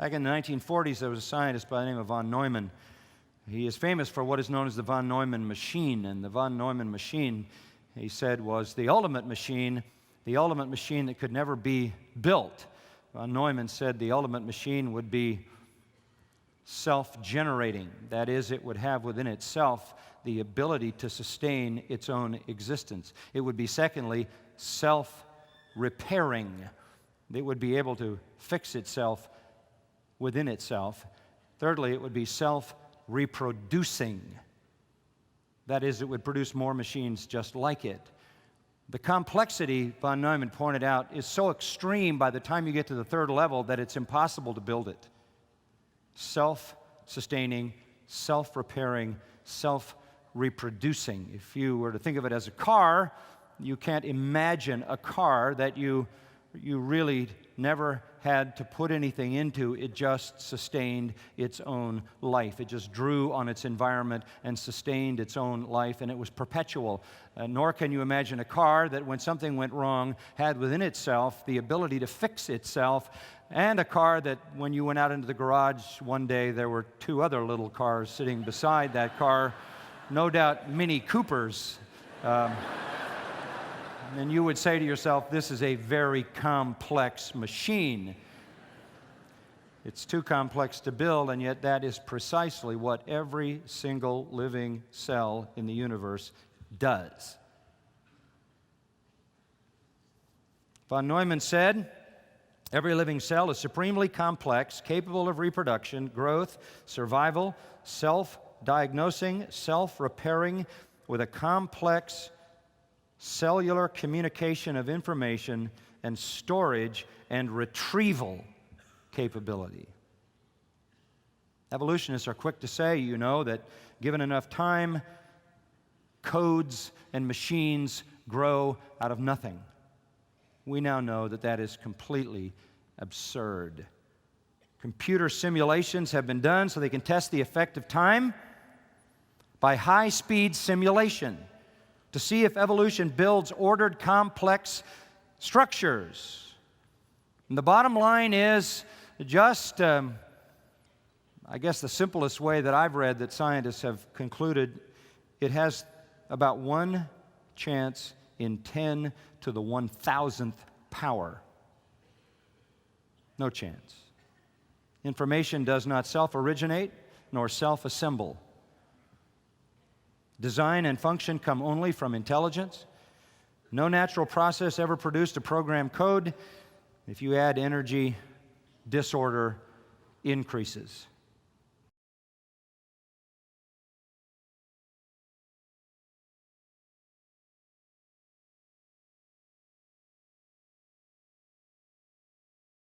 Back in the 1940s, there was a scientist by the name of von Neumann. He is famous for what is known as the von Neumann machine. And the von Neumann machine, he said, was the ultimate machine that could never be built. Von Neumann said the ultimate machine would be self-generating. That is, it would have within itself the ability to sustain its own existence. It would be, secondly, self-repairing. It would be able to fix itself within itself. Thirdly, it would be self-reproducing. That is, it would produce more machines just like it. The complexity, von Neumann pointed out, is so extreme by the time you get to the third level that it's impossible to build it. Self-sustaining, self-repairing, self-reproducing. If you were to think of it as a car, you can't imagine a car that you really never had to put anything into. It just sustained its own life. It just drew on its environment and sustained its own life, and it was perpetual. Nor can you imagine a car that when something went wrong had within itself the ability to fix itself, and a car that when you went out into the garage one day there were two other little cars sitting beside that car, no doubt Mini Coopers. And you would say to yourself, this is a very complex machine. It's too complex to build, and yet that is precisely what every single living cell in the universe does. Von Neumann said, every living cell is supremely complex, capable of reproduction, growth, survival, self-diagnosing, self-repairing, with a complex cellular communication of information and storage and retrieval capability. Evolutionists are quick to say, you know, that given enough time, codes and machines grow out of nothing. We now know that that is completely absurd. Computer simulations have been done so they can test the effect of time by high-speed simulation, to see if evolution builds ordered, complex structures. And the bottom line is just, I guess the simplest way that I've read that scientists have concluded, it has about one chance in 10 to the 1,000th power. No chance. Information does not self-originate nor self-assemble. Design and function come only from intelligence. No natural process ever produced a program code. If you add energy, disorder increases.